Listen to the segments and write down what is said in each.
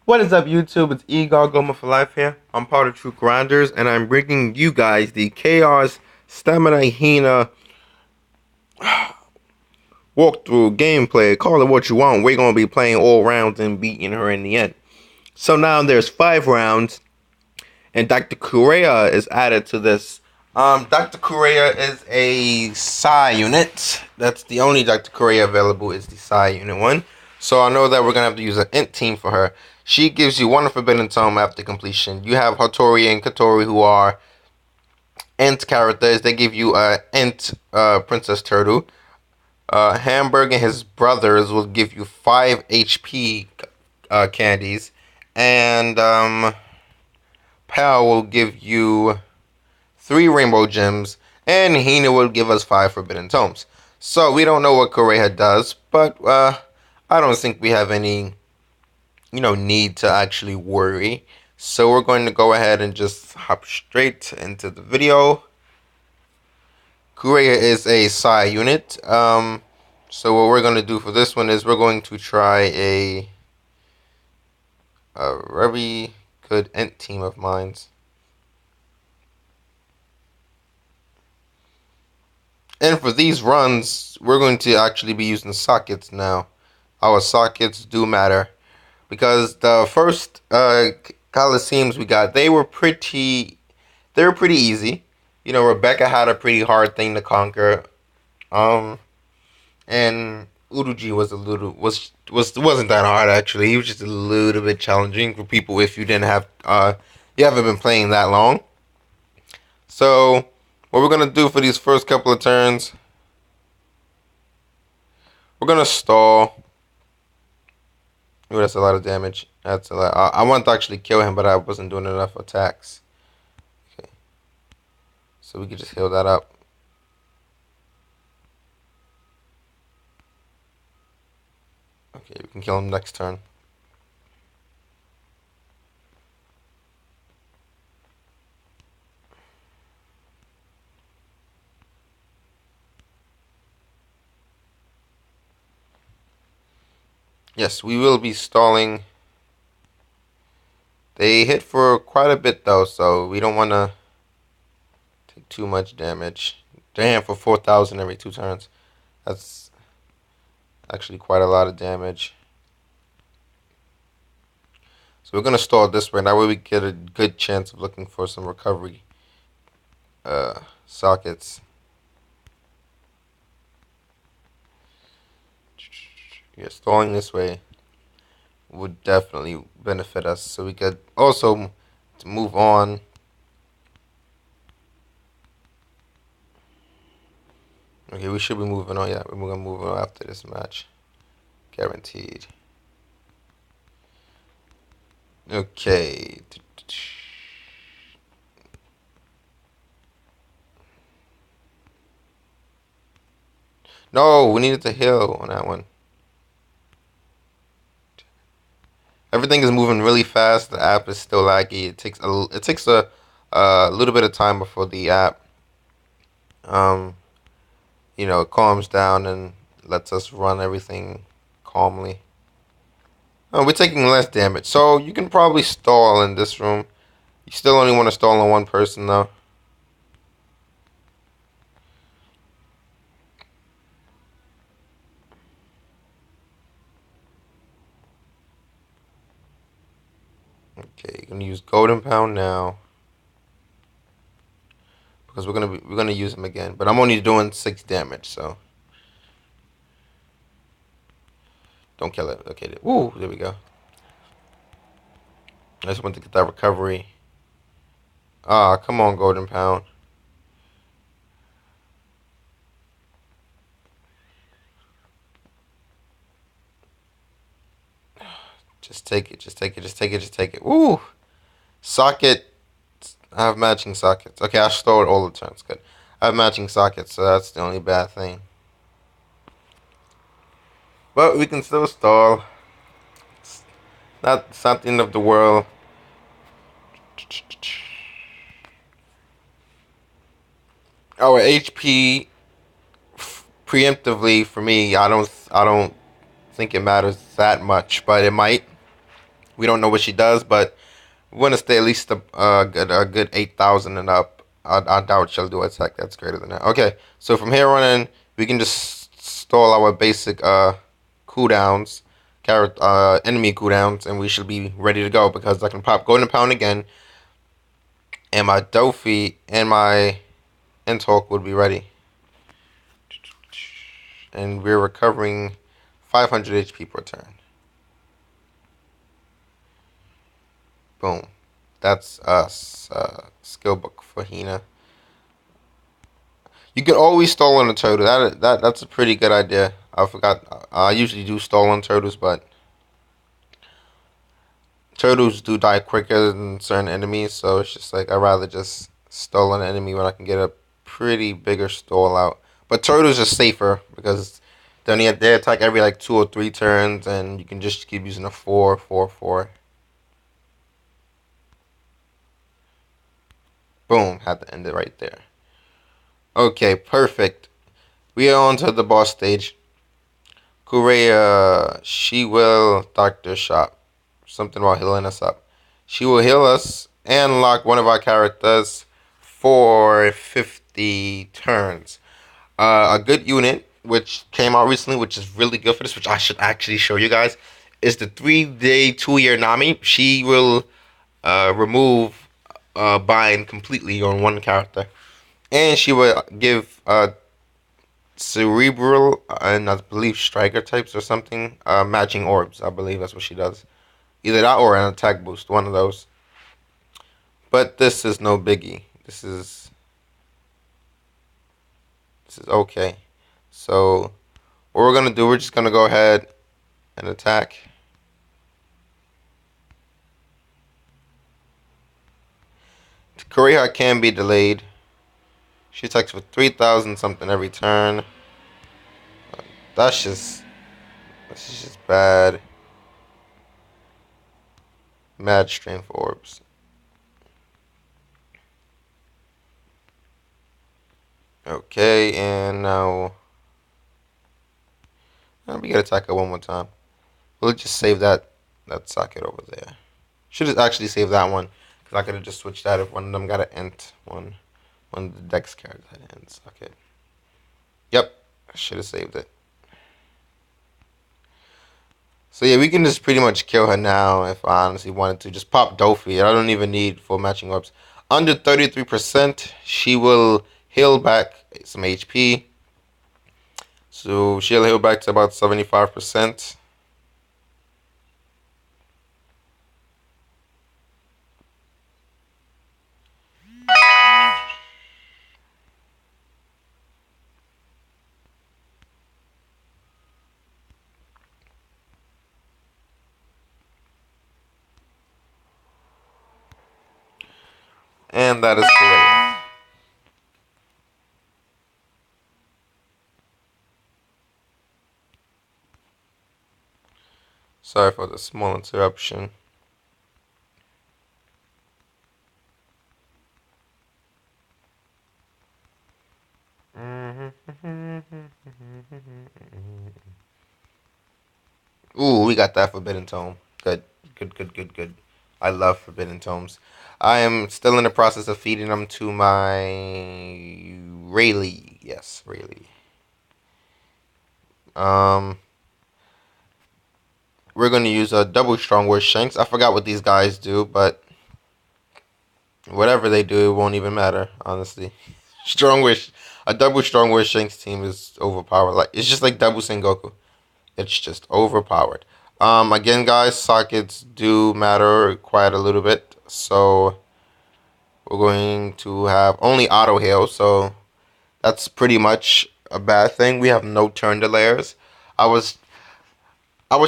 What is up, YouTube? It's Goma for Life here. I'm part of True Grinders, and I'm bringing you guys the Chaos Stamina Hina walkthrough gameplay. Call it what you want. We're going to be playing all rounds and beating her in the end. So now there's 5 rounds, and Dr. Correa is added to this. Dr. Correa is a Psi unit. That's the only Dr. Correa available is the Psi unit one. So I know that we're going to have to use an int team for her. She gives you one Forbidden Tome after completion. You have Hattori and Katori who are int characters. They give you a int Princess Turtle. Hamburg and his brothers will give you 5 HP candies. And Pal will give you 3 rainbow gems, and Hina will give us 5 forbidden tomes. So we don't know what Correa does, but I don't think we have any, need to actually worry. So we're going to go ahead and just hop straight into the video. Correa is a Psi unit. So what we're going to do for this one is we're going to try a very good int team of mines. And for these runs, we're going to actually be using sockets now. Our sockets do matter. Because the first coliseums we got, they were pretty easy. Rebecca had a pretty hard thing to conquer. And Uruji wasn't that hard actually. He was just a little bit challenging for people if you didn't have you haven't been playing that long. So what we're going to do for these first couple of turns, we're going to stall. Ooh, that's a lot of damage. That's a lot. I wanted to actually kill him, but I wasn't doing enough attacks. Okay. So we can just heal that up. Okay, we can kill him next turn. Yes, we will be stalling. They hit for quite a bit though, so we don't want to take too much damage. Damn, for 4,000 every 2 turns. That's actually quite a lot of damage. So we're going to stall this way. That way we get a good chance of looking for some recovery sockets. Yeah, stalling this way would definitely benefit us. So we could also move on. Okay, we should be moving on. Yeah, we're going to move on after this match. Guaranteed. Okay. No, we needed to heal on that one. Everything is moving really fast. The app is still laggy. It takes a little bit of time before the app calms down and lets us run everything calmly. We're taking less damage, so you can probably stall in this room. You still only want to stall on one person though. Okay, you're gonna use Golden Pound now because we're gonna use him again, but I'm only doing 6 damage, so don't kill it. Okay, ooh, there we go. I just want to get that recovery. Ah, come on, Golden Pound. Just take it, just take it, just take it, just take it. Ooh! Socket. I have matching sockets. Okay, I stored all the turns. Good. I have matching sockets, so that's the only bad thing. But we can still stall. It's not something of the world. Our HP preemptively for me, I don't think it matters that much, but it might. We don't know what she does, but we want to stay at least a good 8,000 and up. I doubt she'll do a attack that's greater than that. Okay, so from here on in, we can just stall our basic cooldowns, enemy cooldowns, and we should be ready to go because I can pop Golden Pound again, and my Dofi and my Intalk would be ready. And we're recovering 500 HP per turn. Boom. That's us. Skill book for Hina. You can always stall on a turtle. That's a pretty good idea. I forgot. I usually do stall on turtles, but turtles do die quicker than certain enemies. So it's just like I'd rather just stall on an enemy when I can get a pretty bigger stall out. But turtles are safer because they attack every like 2 or 3 turns, and you can just keep using a 4, 4, 4. Boom, had to end it right there. Okay, perfect. We are on to the boss stage. Kureya, she will Doctor Shop. Something about healing us up. She will heal us and lock one of our characters for 50 turns. A good unit, which came out recently, which is really good for this, which I should actually show you guys, is the 3-day, 2-year Nami. She will remove bind completely on one character. And she will give cerebral and I believe striker types or something matching orbs. I believe that's what she does. Either that or an attack boost, one of those. But this is no biggie. This is okay. So what we're gonna do, we're just gonna go ahead and attack. Korea can be delayed. She attacks for 3,000 something every turn. That's just bad. Mad strength orbs. Okay, and now we gotta attack her one more time. We'll just save that socket over there. Should have actually saved that one because I could have just switched that if one of them got an int one. One of the Dex characters had an int socket. Yep, I should have saved it. So yeah, we can just pretty much kill her now if I honestly wanted to. Just pop Dofi. I don't even need full matching orbs. Under 33%, she will heal back some HP. So she'll heal back to about 75%. And that is correct. Sorry for the small interruption. Ooh, we got that Forbidden Tome. Good, good, good, good, good. I love Forbidden Tomes. I am still in the process of feeding them to my Rayleigh. Yes, Rayleigh. We're going to use a double strong word shanks. I forgot what these guys do, but whatever they do, it won't even matter, honestly. A double strong word shanks team is overpowered. Like it's just like double Sengoku. It's just overpowered. Again, guys, sockets do matter quite a little bit. So we're going to have only auto heal. So that's pretty much a bad thing. We have no turn delayers. I was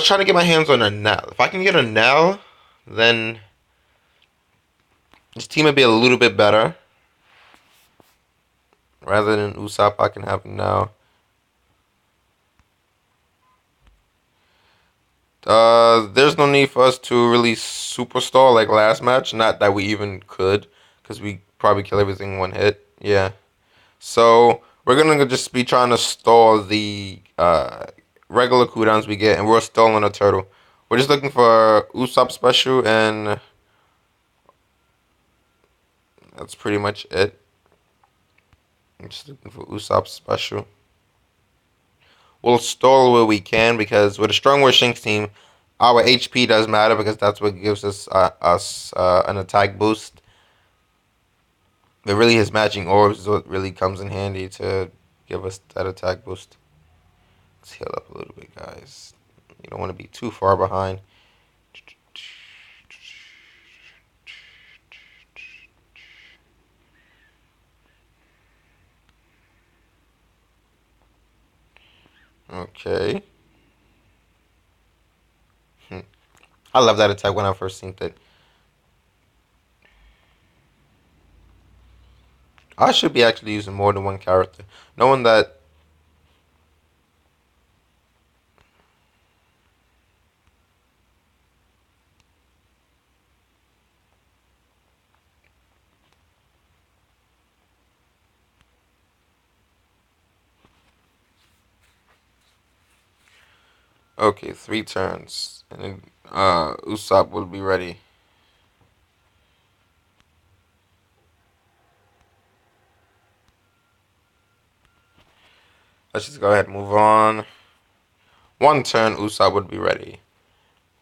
trying to get my hands on a Nell. If I can get a Nell, then this team would be a little bit better. Rather than Usopp, I can have now. There's no need for us to really superstar like last match. Not that we even could, because we probably kill everything in one hit. Yeah. So we're gonna just be trying to stall the regular cooldowns we get, and we're stalling a turtle. We're just looking for Usopp special, and that's pretty much it. I'm just looking for Usopp special. We'll stall where we can because with a strong War Shanks team, our HP does matter because that's what gives us an attack boost. But really, his matching orbs is what really comes in handy to give us that attack boost. Let's heal up a little bit, guys. You don't want to be too far behind. Okay. I love that attack when I first seen it. I should be actually using more than one character. Knowing that. Okay, 3 turns. And then Usopp will be ready. Let's just go ahead and move on. 1 turn, Usopp would be ready.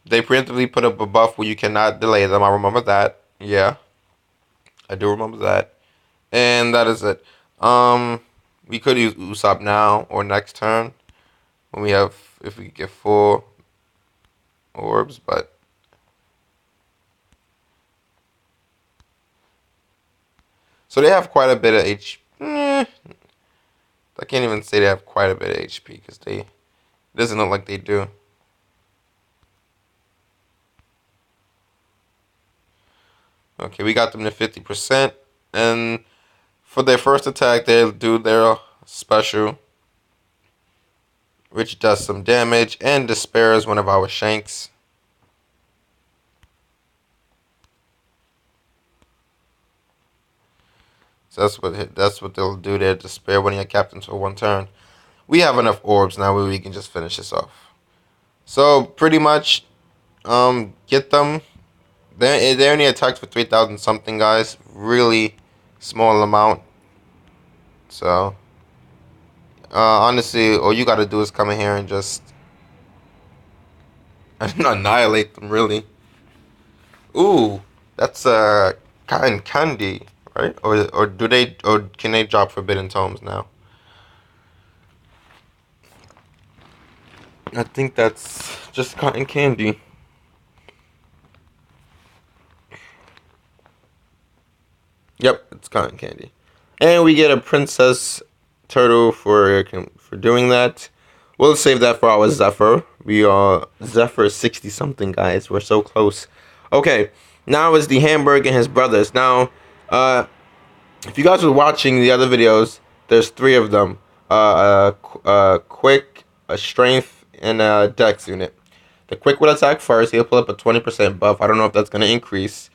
They preemptively put up a buff where you cannot delay them. I remember that. Yeah, I do remember that. And that is it. We could use Usopp now or next turn when we have, if we get 4 orbs, but so they have quite a bit of HP. I can't even say they have quite a bit of HP because it doesn't look like they do. Okay, we got them to 50%, and for their first attack, they'll do their special, which does some damage and despairs one of our Shanks. So that's what they'll do there, despair one of your captains for 1 turn. We have enough orbs now where we can just finish this off. So pretty much, get them. They only attacked for 3,000 something, guys. Really small amount. So honestly, all you gotta do is come in here and just annihilate them. Really. Ooh, that's cotton candy, right? Or do they, or can they drop forbidden tomes now? I think that's just cotton candy. Yep, it's cotton candy. And we get a princess turtle for doing that. We'll save that for our Zephyr. We are Zephyr 60 something, guys. We're so close. Okay, now is the Hamburg and his brothers. Now, if you guys were watching the other videos, there's 3 of them. A quick, a strength, and a dex unit. The quick will attack first. He'll pull up a 20% buff. I don't know if that's going to increase.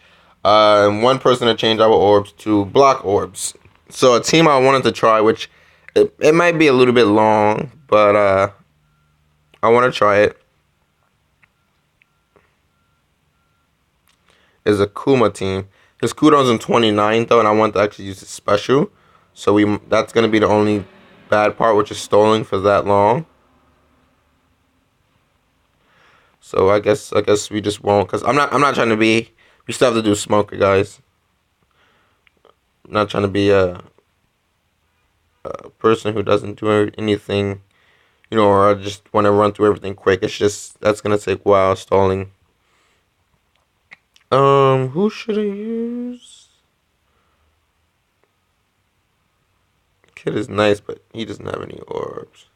And 1 person to change our orbs to block orbs. So a team I wanted to try, which it might be a little bit long, but I want to try it. Is a Kuma team. His cooldown's in 29 though, and I want to actually use his special. So that's gonna be the only bad part, which is stalling for that long. So I guess we just won't, cause I'm not trying to be. We still have to do smoker, guys. I'm not trying to be a person who doesn't do anything, or I just want to run through everything quick. It's just that's gonna take a while stalling. Who should I use? Kid is nice, but he doesn't have any orbs.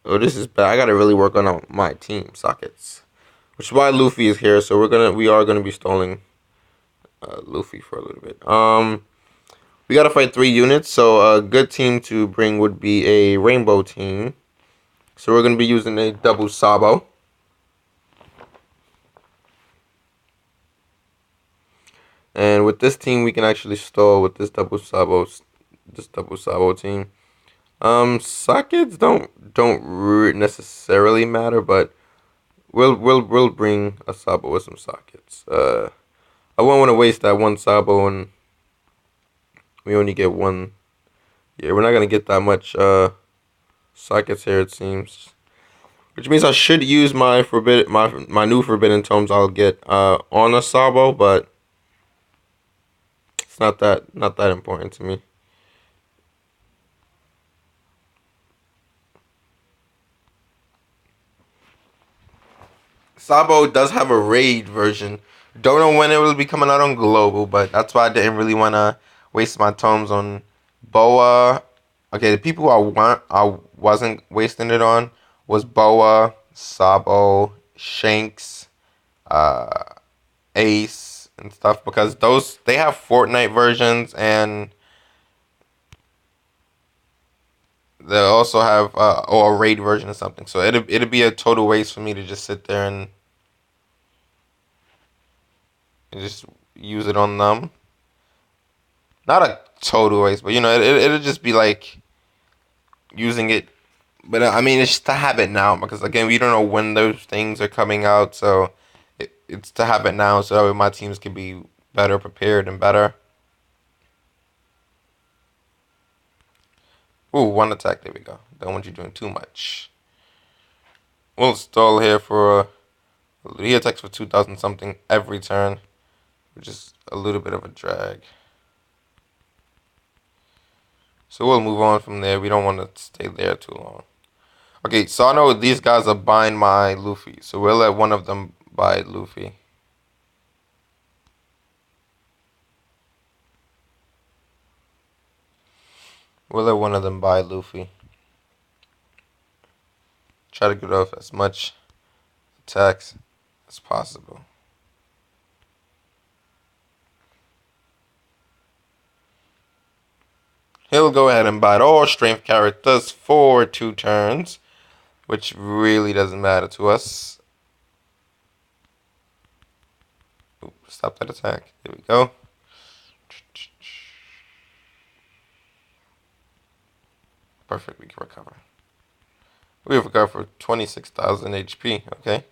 Oh, this is bad. I gotta really work on my team sockets, which is why Luffy is here. So we are gonna be stalling Luffy for a little bit. We gotta fight 3 units. So a good team to bring would be a rainbow team. So we're gonna be using a double Sabo. And with this team, we can actually stall with this double Sabo team. Sockets don't necessarily matter, but We'll bring a Sabo with some sockets. I won't want to waste that one Sabo, and we only get one. Yeah, we're not gonna get that much sockets here, it seems. Which means I should use my new forbidden tomes I'll get on a Sabo, but it's not that important to me. Sabo does have a raid version. Don't know when it will be coming out on global, but that's why I didn't really wanna waste my tomes on Boa. Okay, the people I wasn't wasting it on was Boa, Sabo, Shanks, uh, Ace, and stuff because those they have Fortnite versions and they also have or a raid version or something. So it'd be a total waste for me to just sit there and just use it on them. Not a total waste, but it'll just be like using it. But I mean, it's just to have it now because again, we don't know when those things are coming out, so it's to have it now so that way my teams can be better prepared and better. Ooh, one attack. There we go. Don't want you doing too much. We'll stall here for he attacks for 2,000 something every turn, which is a little bit of a drag. So we'll move on from there. We don't want to stay there too long. Okay, so I know these guys are buying my Luffy, so we'll let one of them buy Luffy. We'll let one of them buy Luffy. Try to get off as much attacks as possible. He'll go ahead and buy all strength characters for 2 turns, which really doesn't matter to us. Ooh, stop that attack. There we go. Perfect, we can recover. We have recovered for 26,000 HP, okay.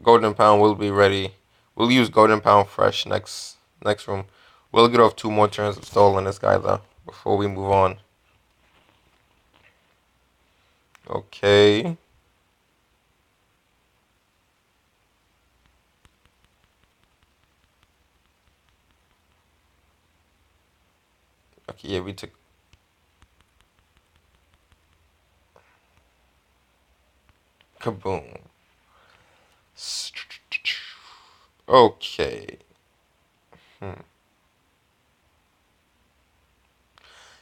Golden Pound will be ready. We'll use Golden Pound fresh next room. We'll get off 2 more turns of stolen this guy though before we move on. Okay. Okay, yeah, we took. Kaboom. Okay. Yeah,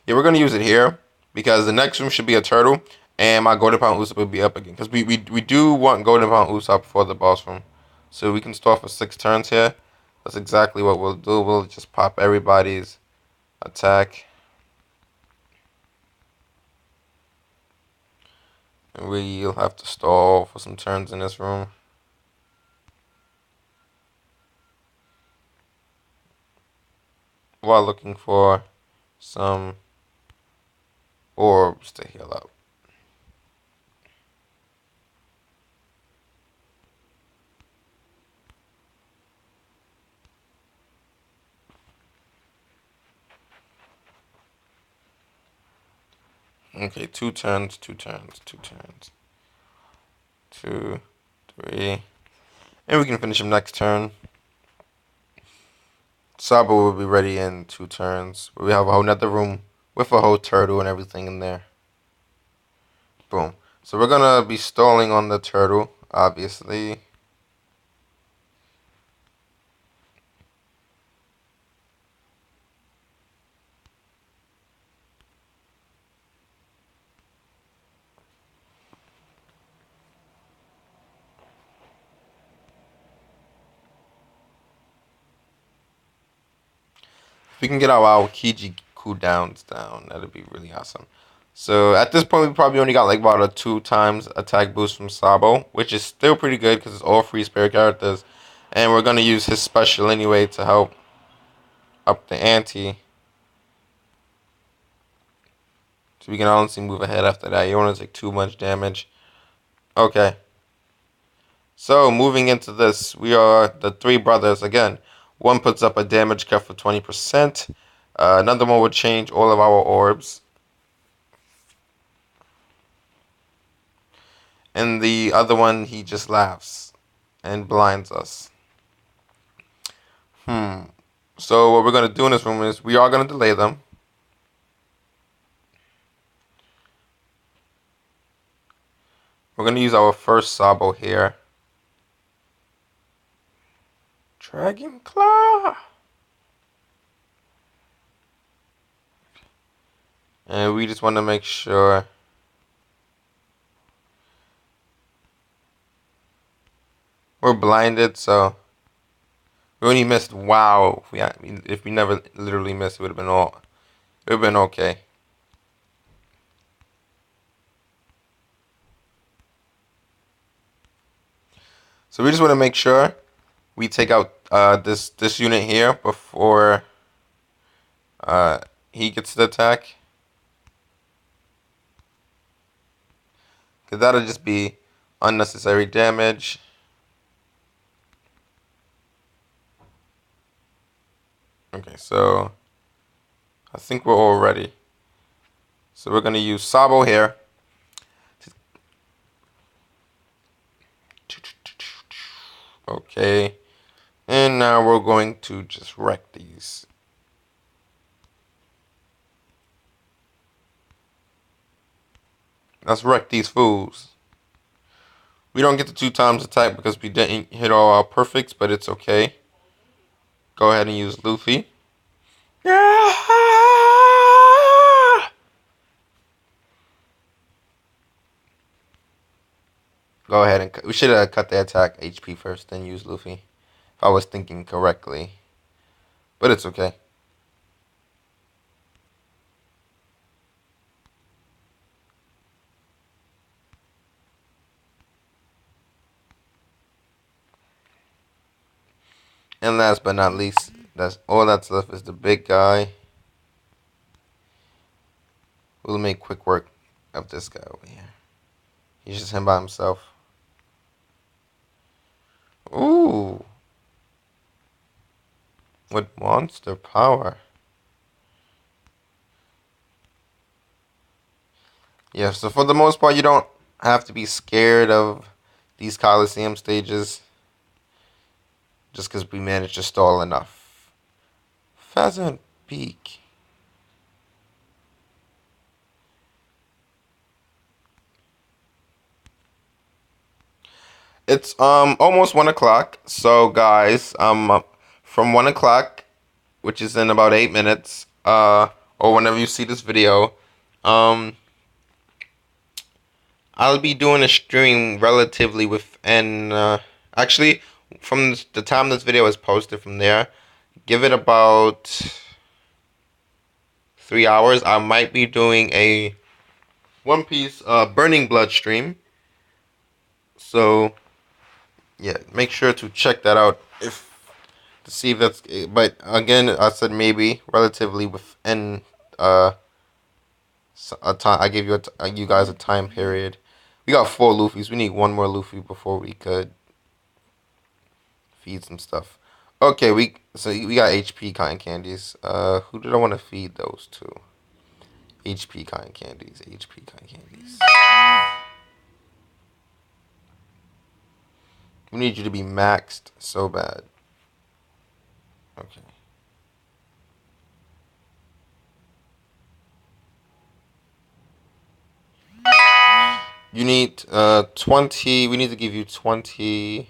we're gonna use it here because the next room should be a turtle, and my Golden Pound Usopp will be up again. Because we do want Golden Pound Usopp for the boss room, so we can start for 6 turns here. That's exactly what we'll do. We'll just pop everybody's attack, and we'll have to stall for some turns in this room. While looking for some orbs to heal up. Okay, 2 turns, 2 turns, 2 turns. 2, 3. And we can finish him next turn. Sabo will be ready in 2 turns. We have a whole nother room with a whole turtle and everything in there. Boom. So we're gonna be stalling on the turtle, obviously. If we can get our Aokiji cooldowns down, that'd be really awesome. So at this point, we probably only got like about a 2 times attack boost from Sabo, which is still pretty good because it's all free spare characters. And we're going to use his special anyway to help. up the ante. So we can honestly move ahead after that. You don't want to take too much damage. Okay. So moving into this, we are the three brothers again. One puts up a damage cut for 20%. Another one would change all of our orbs. And the other one, he just laughs and blinds us. So what we're going to do in this room is we are going to delay them. We're going to use our first Sabo here. Dragon Claw. And we just want to make sure we're blinded, so we only missed. Wow, if we never literally missed, it would have been okay. So we just want to make sure we take out this unit here before he gets the attack, because that'll just be unnecessary damage. Okay, so I think we're all ready. So we're gonna use Sabo here. Okay, and now we're going to just wreck these. Let's wreck these fools. We don't get the 2 times attack because we didn't hit all our perfects, but it's okay. Go ahead and use Luffy. Go ahead and we should have cut the attack HP first, then use Luffy. If I was thinking correctly, but it's okay. And last but not least, that's all that's left is the big guy. We'll make quick work of this guy over here. He's just him by himself. Ooh. With monster power. Yeah, so for the most part, you don't have to be scared of these coliseum stages. Just because we managed to stall enough. Pheasant Peak. It's almost 1 o'clock. So guys, from 1 o'clock, which is in about 8 minutes, or whenever you see this video, I'll be doing a stream relatively within actually from the time this video is posted from there, give it about 3 hours. I might be doing a One Piece Burning Blood stream. So yeah, make sure to check that out to see if that's. But again, I said maybe relatively within a time. I gave you guys a time period. We got 4 Luffys. We need 1 more Luffy before we could feed some stuff. Okay, we got HP cotton candies. Who did I want to feed those to? HP cotton candies. HP cotton candies. We need you to be maxed so bad. Okay. You need 20. We need to give you 20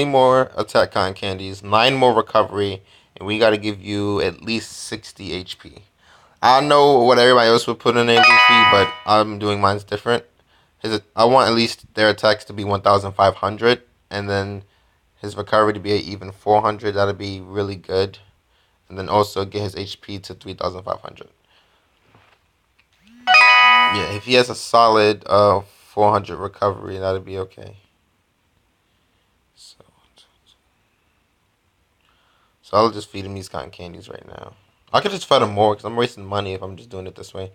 more attack cotton candies, 9 more recovery, and we got to give you at least 60 HP. I know what everybody else would put in a Luffy, but I'm doing mine's different. I want at least their attacks to be 1,500, and then his recovery to be even 400. That'd be really good. And then also get his HP to 3,500. Yeah, if he has a solid 400 recovery, that'd be okay. So So I'll just feed him these cotton candies right now. I could just feed him more because I'm wasting money if I'm just doing it this way.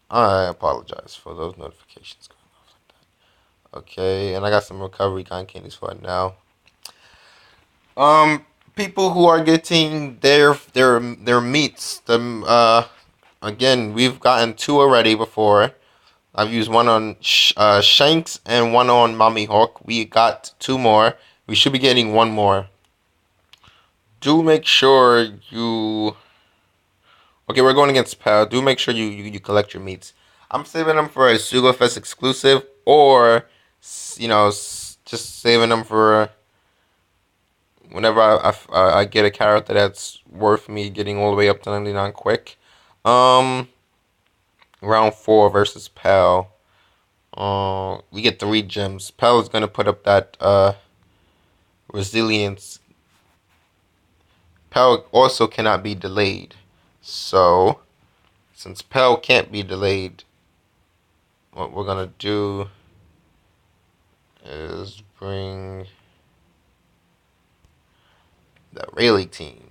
I apologize for those notifications going off like that. Okay, and I got some recovery cotton candies for it now. People who are getting their meats. Again, we've gotten 2 already before. I've used one on Shanks and one on Mommy Hawk. We got 2 more. We should be getting 1 more. Do make sure you. Okay, we're going against Pal. Do make sure you collect your meats. I'm saving them for a Sugafest exclusive, or just saving them for whenever I get a character that's worth me getting all the way up to 99 quick. Round 4 versus Pal. We get 3 gems. Pal is gonna put up that resilience. Pal also cannot be delayed. So, since Pal can't be delayed, what we're gonna do is bring the Rayleigh team.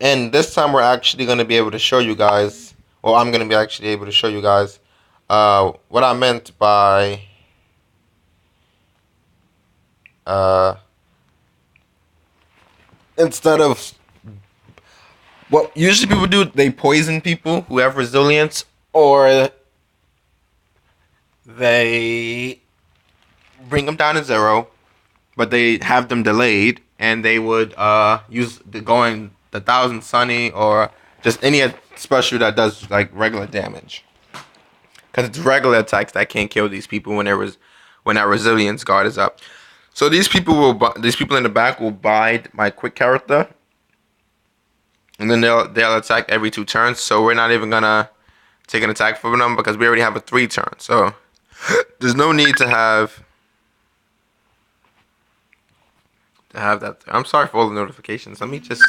And this time we're actually going to be able to show you guys, or I'm going to be actually able to show you guys what I meant by instead of what usually people do, they poison people who have resilience, or they bring them down to 0, but they have them delayed, and they would use the 1,000 Sunny or just any special that does like regular damage. Because it's regular attacks that can't kill these people when that resilience guard is up. So these people in the back will buy my quick character, and then they'll attack every 2 turns. So we're not even gonna take an attack from them because we already have a 3 turn. So there's no need to have that. I'm sorry for all the notifications. Let me just.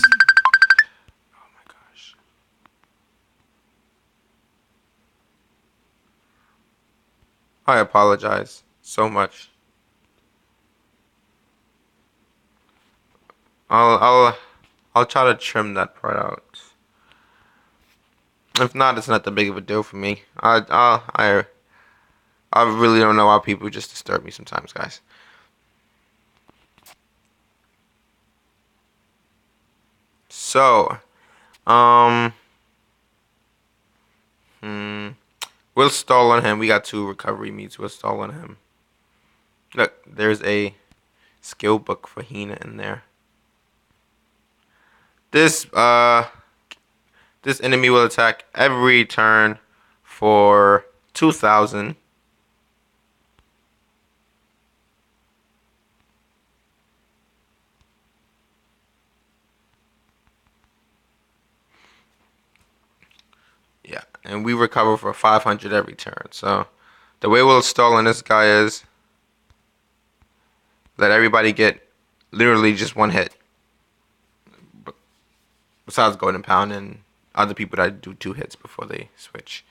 Oh my gosh. I apologize so much. I'll try to trim that part out. If not, it's not that big of a deal for me. I really don't know why people just disturb me sometimes, guys. So, we'll stall on him. We got 2 recovery meats. We'll stall on him. Look, there's a skill book for Hina in there. This enemy will attack every turn for 2,000. Yeah, and we recover for 500 every turn. So the way we'll stall on this guy is let everybody get literally just 1 hit. Besides Golden Pound and other people that do 2 hits before they switch.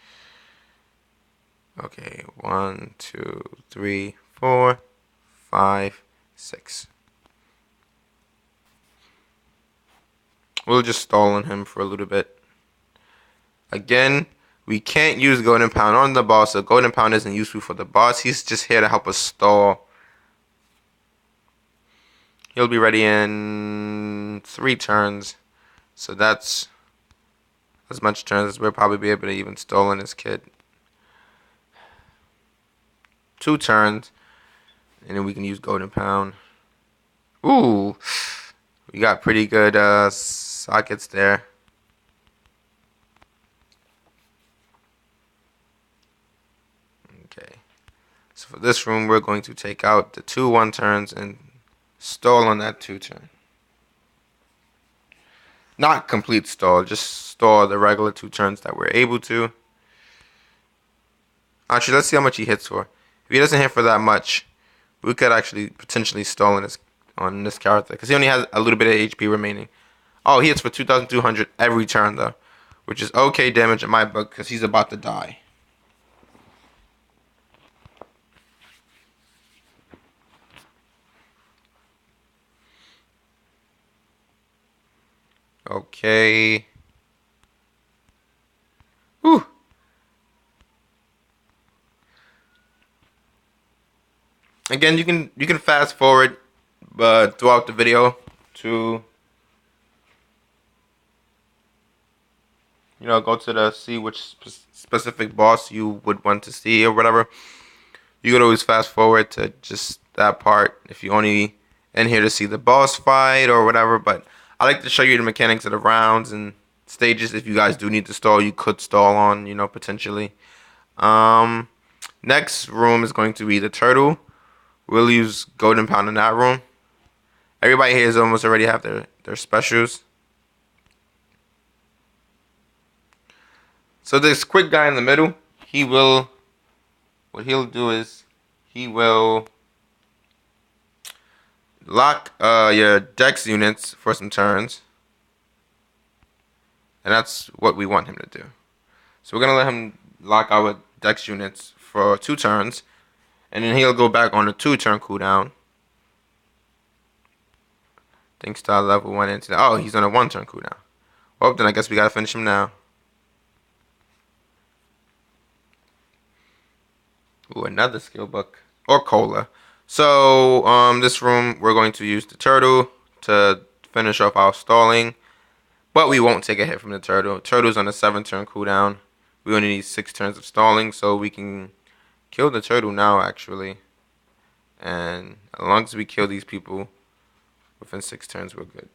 Okay, 1, 2, 3, 4, 5, 6. We'll just stall on him for a little bit. Again, we can't use Golden Pound on the boss, so Golden Pound isn't useful for the boss. He's just here to help us stall. He'll be ready in 3 turns. So that's as much turns as we'll probably be able to even stall on this kid. 2 turns, and then we can use Golden Pound. Ooh, we got pretty good sockets there. Okay, so for this room, we're going to take out the 2 1 turns and stall on that 2 turn. Not complete stall, just stall the regular 2 turns that we're able to. Actually, let's see how much he hits for. If he doesn't hit for that much, we could actually potentially stall on this character. Because he only has a little bit of HP remaining. Oh, he hits for 2,200 every turn, though. Which is okay damage in my book, because he's about to die. Okay. Whew. Again, you can fast forward throughout the video to go to the see which specific boss you would want to see or whatever. You could always fast forward to just that part if you only in here to see the boss fight or whatever. But I like to show you the mechanics of the rounds and stages. If you guys do need to stall, you could stall on, potentially. Um, Next room is going to be the turtle. We'll use golden pound in that room. Everybody here is almost already have their specials. So this quick guy in the middle, what he'll do is he will lock your dex units for some turns. And that's what we want him to do. So we're going to let him lock our dex units for 2 turns. And then he'll go back on a 2-turn cooldown. Thanks to our level 1 into oh, he's on a 1-turn cooldown. Well, then I guess we got to finish him now. Ooh, another skill book. Or cola. So, this room, we're going to use the turtle to finish off our stalling. But we won't take a hit from the turtle. Turtle's on a 7-turn cooldown. We only need 6 turns of stalling, so we can kill the turtle now, actually. And as long as we kill these people within 6 turns, we're good.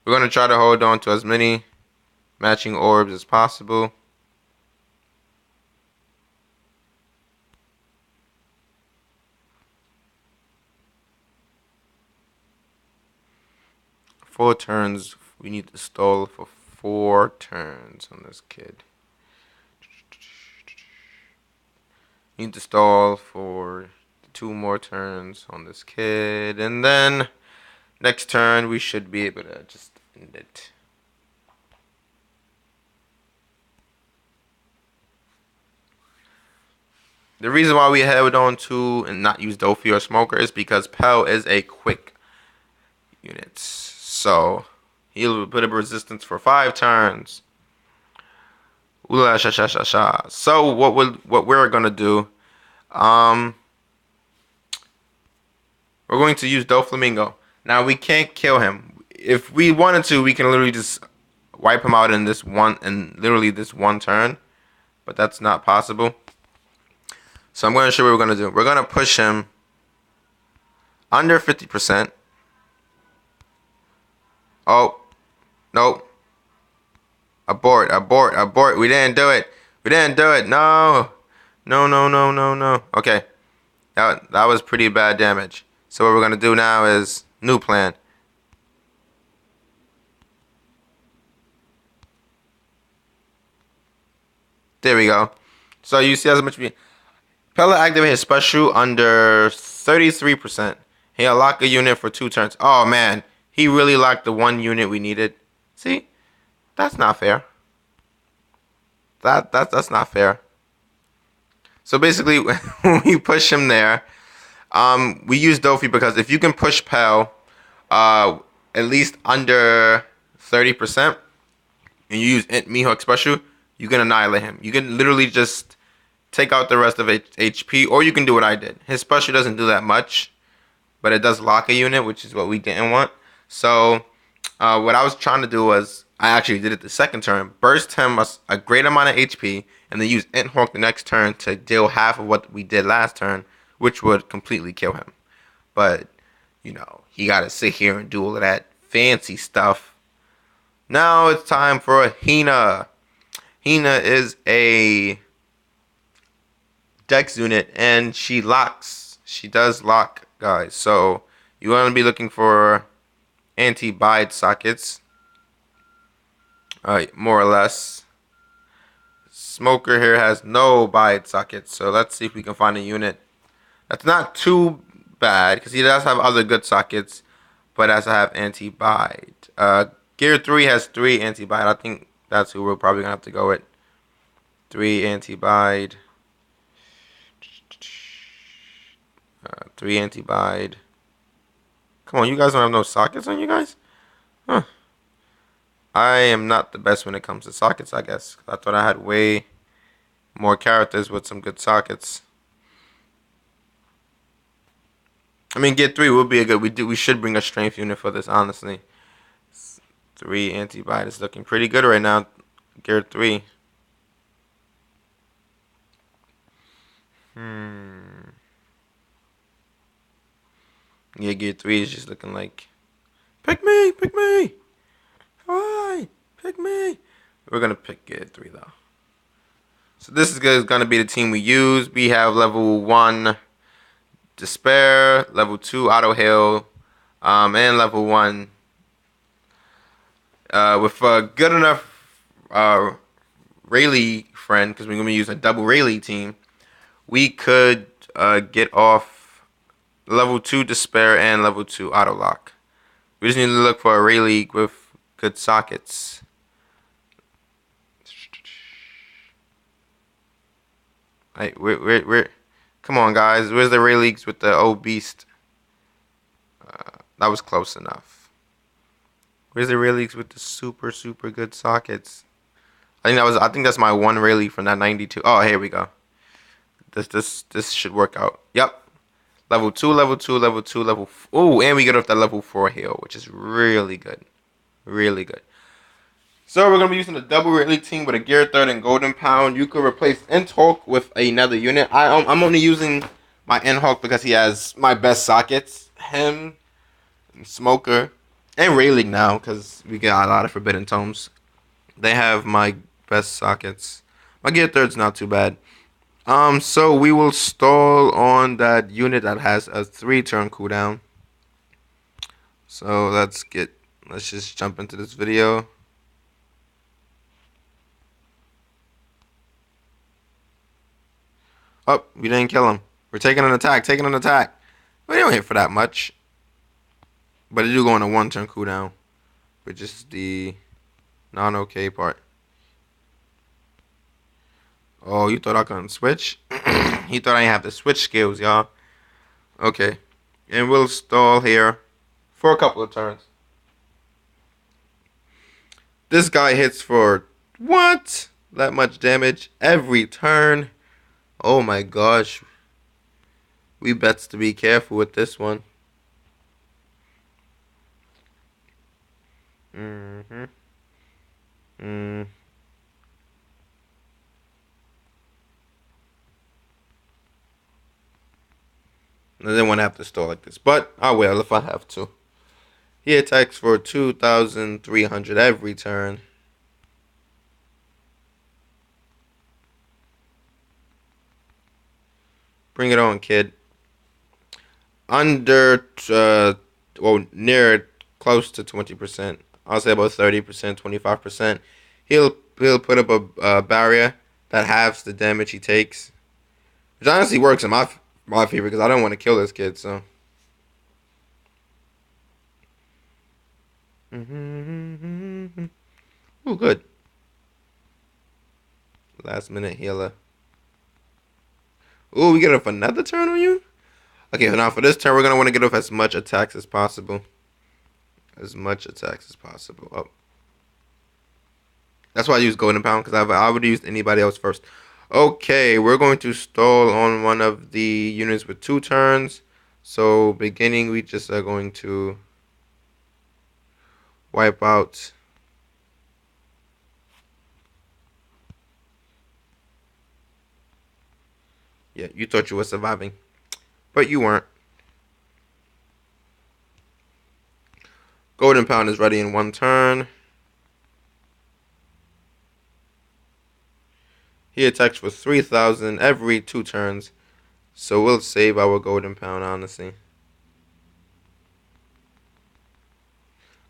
We're going to try to hold on to as many matching orbs as possible. Four turns. We need to stall for 4 turns on this kid. Need to stall for 2 more turns on this kid. And then next turn we should be able to just end it. The reason why we held on to and not use Dofi or Smoker is because Pell is a quick unit. So he'll put up resistance for 5 turns. Ooh la sha sha sha sha. So what we're gonna do, we're going to use Doflamingo. Now we can't kill him. If we wanted to, we can literally just wipe him out in literally this one turn, but that's not possible. So I'm going to show you what we're going to do. We're going to push him under 50%. Oh, nope. Abort, abort, abort. We didn't do it. We didn't do it. No. No, no, no, no, no. Okay. That was pretty bad damage. So what we're going to do now is new plan. There we go. So you see how much we... Pella activated his special under 33%. He'll lock a unit for 2 turns. Oh, man. He really locked the 1 unit we needed. See? That's not fair. That's not fair. So basically, when we push him there, we use Dofi because if you can push Pell at least under 30%, and you use Mihawk special, you can annihilate him. You can literally just take out the rest of HP, or you can do what I did. His special doesn't do that much, but it does lock a unit, which is what we didn't want. So what I was trying to do was, I actually did it the second turn, burst him a great amount of HP, and then use Hawk the next turn to deal half of what we did last turn, which would completely kill him. But, he got to sit here and do all of that fancy stuff. Now it's time for Hina. Hina is a dex unit, and she locks. She does lock, guys. So you want to be looking for anti-bide sockets. More or less. Smoker here has no bide sockets, so let's see if we can find a unit that's not too bad, because he does have other good sockets, but has to have anti-bide. Gear 3 has 3 anti-bide. I think that's who we're probably going to have to go with. 3 anti-bide. 3 anti-bide. Come on, you guys don't have no sockets on you guys? Huh. I am not the best when it comes to sockets, I guess. I thought I had way more characters with some good sockets. I mean, Gear 3 would be a good. We should bring a strength unit for this, honestly. 3 anti-bite is looking pretty good right now. Gear 3. Yeah, Gear 3 is just looking like, pick me, pick me. Hi, pick me. We're gonna pick Gear 3 though. So this is gonna be the team we use. We have level 1 Despair, level 2 Auto Heal, and level 1 with a good enough Rayleigh friend, because we're going to use a double Rayleigh team. We could get off level 2 Despair and level 2 Auto Lock. We just need to look for a Rayleigh with good sockets. Hey, where? Come on, guys. Where's the Rayleighs with the old beast? That was close enough. Where's the Rayleighs with the super good sockets? I think that's my one Rayleigh from that 92. Oh, here we go. This should work out. Yep. Level 2, level 2, level 2, level. Oh, and we get off that level 4 heal, which is really good. Really good. So we're gonna be using a double Rayleigh team with a Gear 3 and Golden Pound. You could replace N-Hulk with another unit. I'm only using my N-Hulk because he has my best sockets. Him, and Smoker, and Rayleigh now because we got a lot of Forbidden Tomes. They have my best sockets. My Gear 3's not too bad. So we will stall on that unit that has a 3-turn cooldown. So let's just jump into this video. Oh, we didn't kill him. We're taking an attack, We don't hit for that much. But it do go on a 1-turn cooldown, which is the non-okay part. Oh, you thought I couldn't switch? He thought I didn't have the switch skills, y'all. Okay. And we'll stall here for a couple of turns. This guy hits for what? That much damage every turn. Oh my gosh. We bets to be careful with this one. I didn't want to have to stall like this, but I will if I have to. He attacks for 2,300 every turn. Bring it on, kid. Under, near close to 20%. I'll say about 30%, 25%. He'll put up a barrier that halves the damage he takes, which honestly works in my favor because I don't want to kill this kid. So. Oh, good. Last minute healer. Ooh, we get off another turn on you? Okay, now for this turn, we're going to want to get off as much attacks as possible. Oh. That's why I use Golden Pound, because I would have used anybody else first. Okay, we're going to stall on one of the units with 2 turns. So, beginning, we just are going to wipe out. Yeah, you thought you were surviving, but you weren't. Golden Pound is ready in 1 turn. He attacks for 3,000 every 2 turns. So we'll save our Golden Pound, honestly.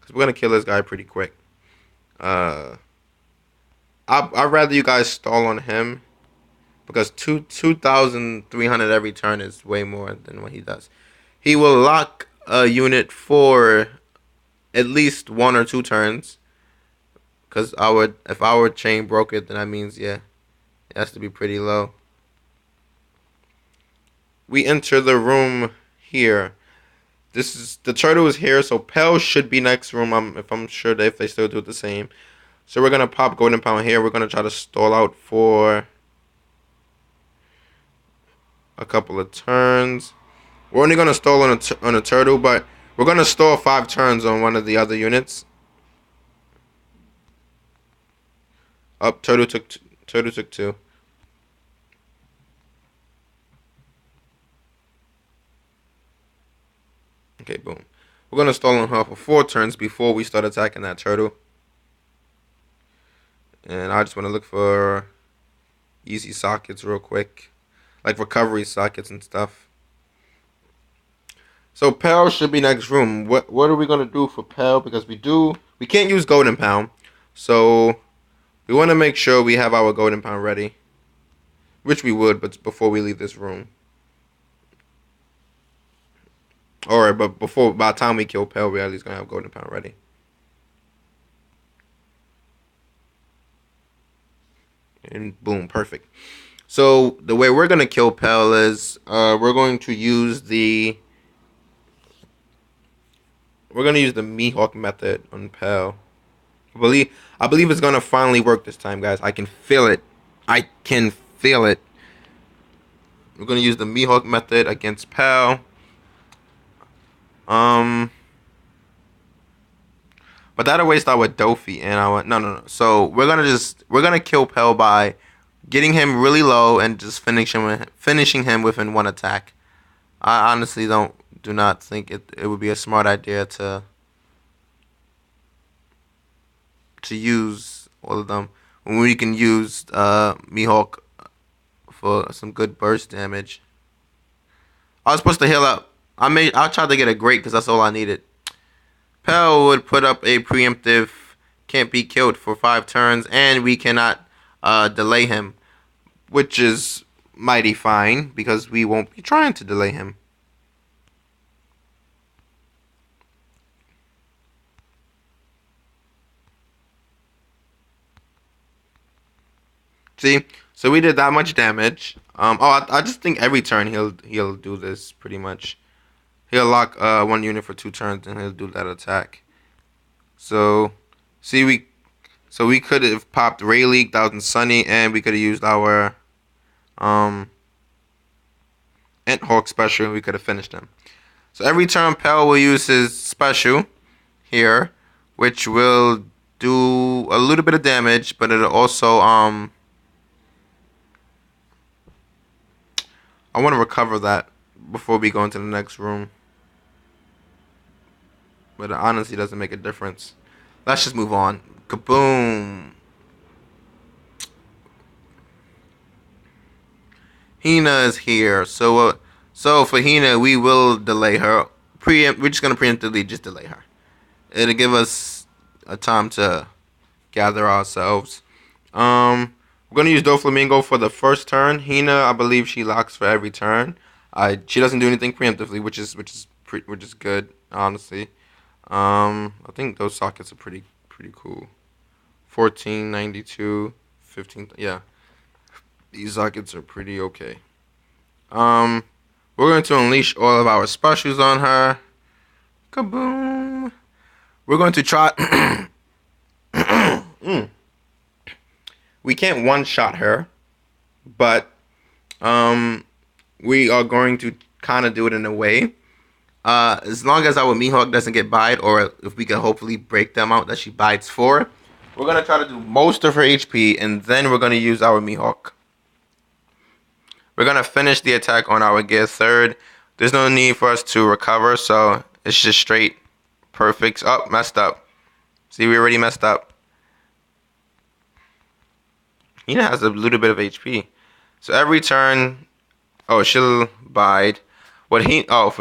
Because we're going to kill this guy pretty quick. I'd rather you guys stall on him. Because 2,300 every turn is way more than what he does. He will lock a unit for at least 1 or 2 turns. Because if our chain broke it, then that means, yeah, it has to be pretty low. We enter the room here. this is the turtle is here, so Pell should be next room. If I'm sure that if they still do it the same. So we're gonna pop Golden Pound here. We're gonna try to stall out for a couple of turns. We're only gonna stall on a turtle, but we're gonna stall 5 turns on one of the other units. Up, turtle took 2. Okay, boom. We're gonna stall on her for 4 turns before we start attacking that turtle. And I just want to look for easy sockets real quick, like recovery sockets and stuff. So Pell should be next room. What are we gonna do for Pell? Because we can't use Golden Pound, so we want to make sure we have our Golden Pound ready, which we would, but before we leave this room. Alright, but by the time we kill Pell, we're at least gonna have Golden Pound ready. And boom, perfect. So the way we're gonna kill Pell is we're going to use the Mihawk method on Pell. I believe it's gonna finally work this time, guys. I can feel it. I can feel it. We're gonna use the Mihawk method against Pell. But that'll waste our Dofi and our no. So we're gonna kill Pell by getting him really low and just finishing him within 1 attack. I honestly do not think it would be a smart idea to use all of them when we can use Mihawk for some good burst damage. I was supposed to heal up. I tried to get a great because that's all I needed. Pell would put up a preemptive can't be killed for 5 turns, and we cannot delay him, which is mighty fine because we won't be trying to delay him. See, so we did that much damage. I just think every turn he'll do this pretty much. He'll lock 1 unit for 2 turns and he'll do that attack. So, see, we could have popped Ray League, Thousand Sunny, and we could have used our Ent Hawk special and we could have finished him. So every turn Pell will use his special here, which will do a little bit of damage, but it'll also I want to recover that before we go into the next room. But it honestly doesn't make a difference. Let's just move on. Kaboom. Hina is here. So for Hina, we will delay her. We're just going to preemptively just delay her. It'll give us a time to gather ourselves. We're going to use Doflamingo for the first turn. Hina, I believe she locks for every turn. She doesn't do anything preemptively, which is good, honestly. I think those sockets are pretty cool. 1492, 15. Yeah, these sockets are pretty okay. We're going to unleash all of our specials on her. Kaboom! We're going to try. We can't one-shot her, but we are going to kind of do it in a way. As long as our Mihawk doesn't get bite, or if we can hopefully break the amount that she bites for, we're going to try to do most of her HP, and then we're going to use our Mihawk. We're going to finish the attack on our Gear 3rd. There's no need for us to recover, so it's just straight perfect. Oh, messed up. See, we already messed up. Hina has a little bit of HP. So every turn, she'll bide. For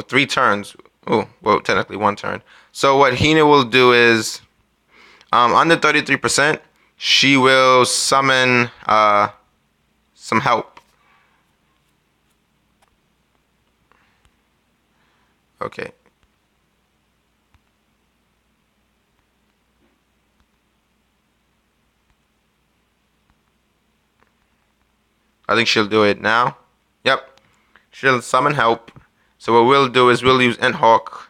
3 turns. Oh, well, technically 1 turn. So what Hina will do is, under 33%, she will summon some help. Okay. I think she'll do it now. Yep. She'll summon help. So what we'll do is we'll use Ent Hawk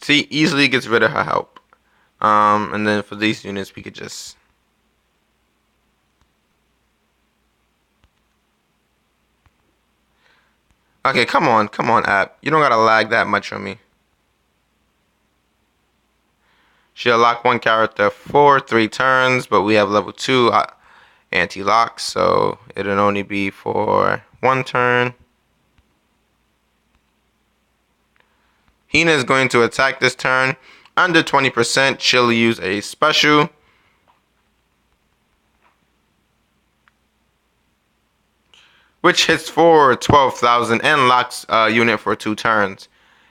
See, easily gets rid of her help. And then for these units, we could just... Okay, come on, app. You don't gotta lag that much on me. She'll lock one character for 3 turns, but we have level 2 anti-lock, so it'll only be for 1 turn. Hina is going to attack this turn. Under 20%, she'll use a special. Which hits for 12,000 and locks a unit for 2 turns.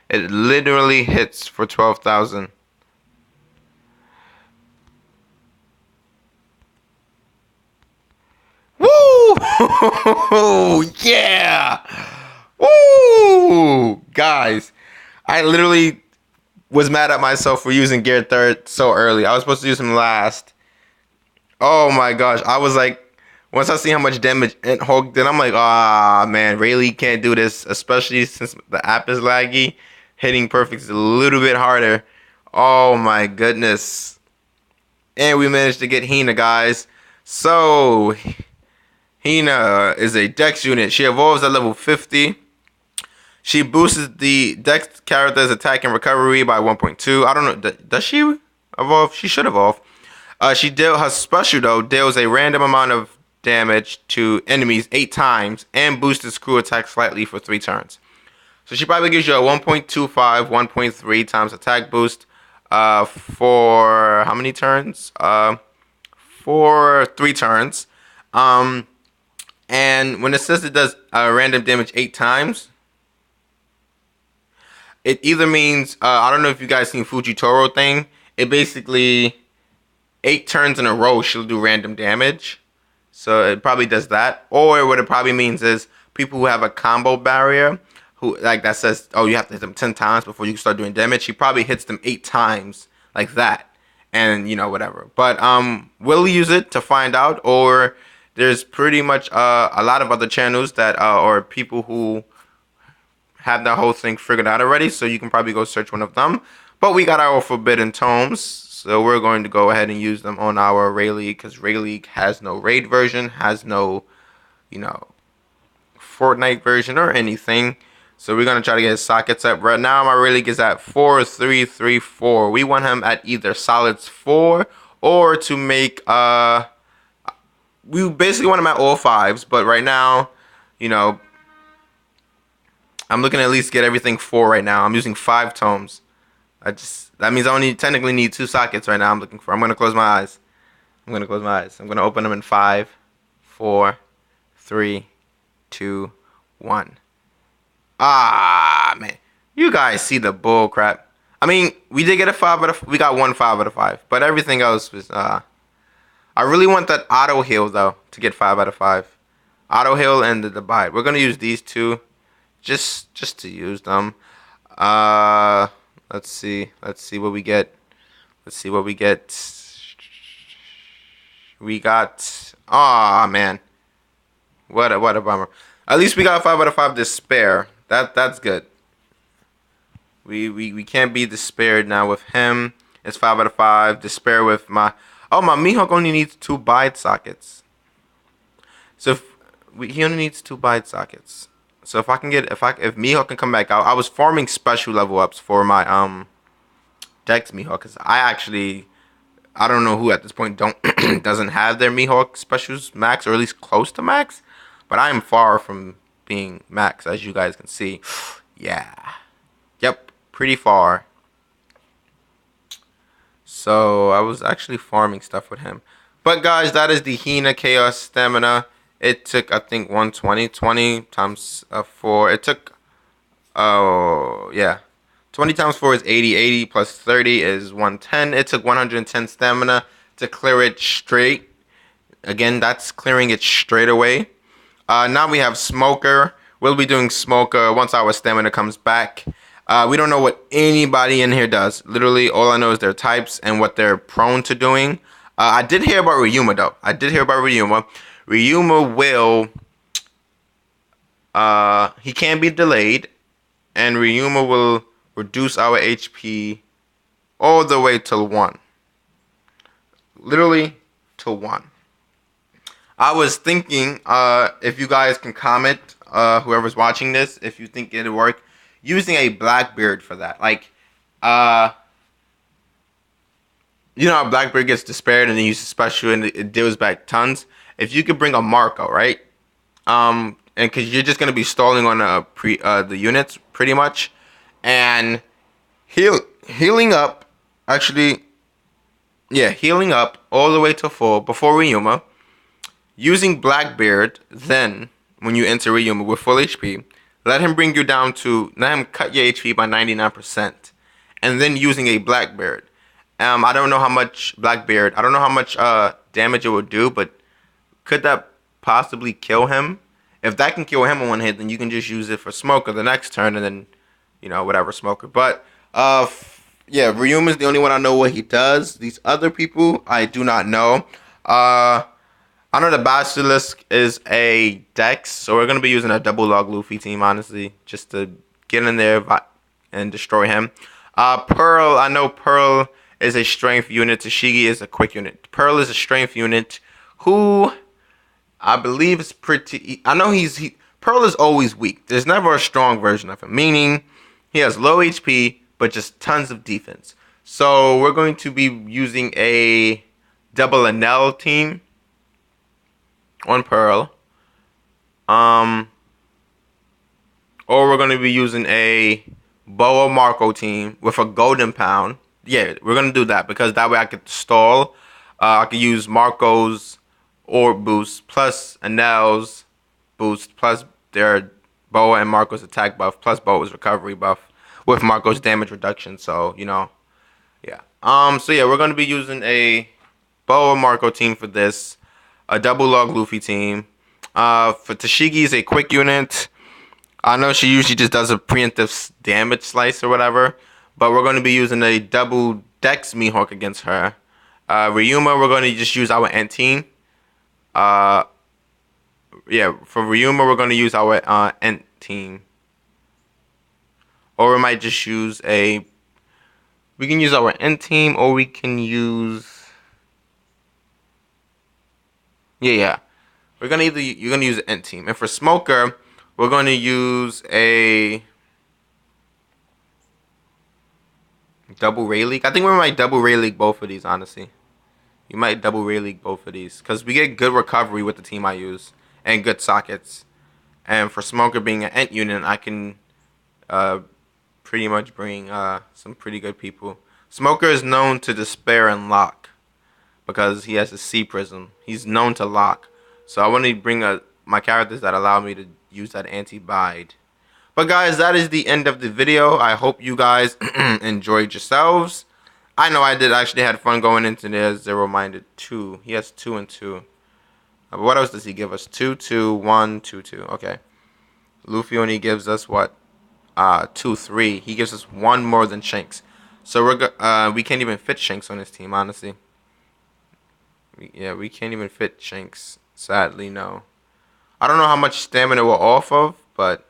It literally hits for 12,000. Woo! Yeah! Woo! Guys, I literally was mad at myself for using Gear 3rd so early. I was supposed to use him last. Oh my gosh. I was like, once I see how much damage Int Hulk did, I'm like, ah, man, Rayleigh can't do this, especially since the app is laggy. Hitting perfect is a little bit harder. Oh my goodness. And we managed to get Hina, guys. So, Hina is a Dex unit. She evolves at level 50. She boosts the Dex character's attack and recovery by 1.2. I don't know. Does she evolve? She should evolve. Her special, though, deals a random amount of damage to enemies 8 times and boosts its crew attack slightly for 3 turns. So she probably gives you a 1.25, 1.3 times attack boost for how many turns? For 3 turns. And when it says it does random damage 8 times, it either means, I don't know if you guys seen Fujitoro thing. It basically, 8 turns in a row she'll do random damage. So it probably does that. Or what it probably means is people who have a combo barrier, who like that says, oh, you have to hit them 10 times before you can start doing damage. She probably hits them 8 times like that. And, you know, whatever. But we'll use it to find out. Or there's pretty much a lot of other channels that or people who have that whole thing figured out already. So you can probably go search one of them. But we got our Forbidden Tomes. So we're going to go ahead and use them on our Rayleigh, because Rayleigh has no raid version, has no, you know, Fortnite version or anything. So we're going to try to get his sockets up. Right now, my Rayleigh is at 4, 3, 3, 4. We want him at either solids 4 or to make, we basically want him at all 5s. But right now, you know, I'm looking to at least get everything 4 right now. I'm using 5 tomes. That means I only technically need 2 sockets right now. I'm gonna close my eyes. I'm gonna open them in 5, 4, 3, 2, 1. Ah, man. You guys see the bull crap. I mean, we did get a 5 out of, we got 1 5 out of 5. But everything else was, I really want that auto heal, though, to get 5 out of 5. Auto heal and the bite. We're gonna use these 2 just to use them. Let's see what we get. We got, ah, man. What a bummer. At least we got 5 out of 5 despair. That's good. We can't be despaired now with him. It's 5 out of 5. Despair with my Mihawk only needs 2 bite sockets. So he only needs 2 bite sockets. So if Mihawk can come back out, I was farming special level ups for my Dex Mihawk, because I don't know who at this point doesn't have their Mihawk specials max, or at least close to max, but I am far from being max, as you guys can see. Yeah, yep, pretty far. So I was actually farming stuff with him. But guys, that is the Hina Chaos Stamina. It took, I think, 120. 20 times 4. It took, oh, yeah. 20 times 4 is 80. 80 plus 30 is 110. It took 110 stamina to clear it straight. Again, that's clearing it straight away. Now we have Smoker. We'll be doing Smoker once our stamina comes back. We don't know what anybody in here does. Literally, all I know is their types and what they're prone to doing. I did hear about Ryuma, though. Ryuma will, he can be delayed, and Ryuma reduce our HP all the way to 1. Literally to 1. I was thinking, if you guys can comment, whoever's watching this, if you think it'll work, using a Blackbeard for that. Like, you know how Blackbeard gets despaired and then uses special and it deals back tons? If you could bring a Marco, right? And because you're just going to be stalling on the units, pretty much. And healing up, actually, yeah, healing up all the way to full before Ryuma. Using Blackbeard, then, when you enter Ryuma with full HP, let him cut your HP by 99%. And then using a Blackbeard. I don't know how much damage it would do, but could that possibly kill him? If that can kill him in one hit, then you can just use it for Smoker the next turn, and then, you know, whatever, Smoker. But, yeah, Ryuma's the only one I know what he does. These other people, I do not know. I know the Basilisk is a Dex, so we're going to be using a double log Luffy team, honestly, just to get in there and destroy him. Pearl, I know Pearl is a strength unit. Tashigi is a quick unit. Pearl is a strength unit who I believe is pretty... I know Pearl is always weak. There's never a strong version of him, meaning he has low HP, but just tons of defense. So we're going to be using a double Enel team on Pearl. Or we're going to be using a Boa Marco team with a Golden Pound. Yeah, we're going to do that because that way I could stall. I could use Marco's Orb boost plus Enel's boost plus their Boa and Marco's attack buff plus Boa's recovery buff with Marco's damage reduction. So, you know, yeah. So yeah, we're going to be using a Boa Marco team for this. A double log Luffy team. For Tashigi is a quick unit. I know she usually just does a preemptive damage slice or whatever. But we're going to be using a double Dex Mihawk against her. Ryuma, we're going to just use our Ent team. Yeah, for Ryuma, we're going to use our Ent team. Or we might just use we can use our Ent team, or we can use... Yeah. You're going to use an Ent team. And for Smoker, we're going to use a... double Ray League. I think we might double Ray League both of these, honestly. You might double Ray League both of these. Because we get good recovery with the team I use. And good sockets. And for Smoker being an Ent unit, I can pretty much bring some pretty good people. Smoker is known to despair and lock. Because he has a C prism. He's known to lock. So I want to bring my characters that allow me to use that anti-bide. But guys, that is the end of the video. I hope you guys enjoyed yourselves. I know I did. Actually had fun going into there. Zero-minded 2. He has 2 and 2. But what else does he give us? 2, 2, 1, 2, 2. Okay. Luffy only gives us what? 2, 3. He gives us 1 more than Shanks. So we can't even fit Shanks on his team, honestly. We can't even fit Shanks. Sadly, no. I don't know how much stamina we're off of, but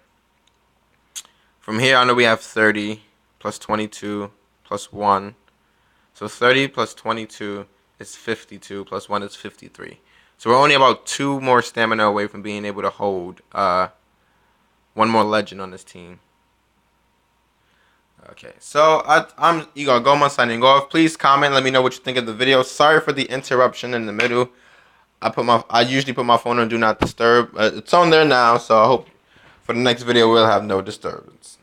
from here, I know we have 30 plus 22 plus 1. So 30 plus 22 is 52 plus 1 is 53. So we're only about 2 more stamina away from being able to hold 1 more legend on this team. Okay, so I'm Igor Goma signing off. Please comment, let me know what you think of the video. Sorry for the interruption in the middle. I usually put my phone on Do Not Disturb. It's on there now, so I hope for the next video we'll have no disturbance.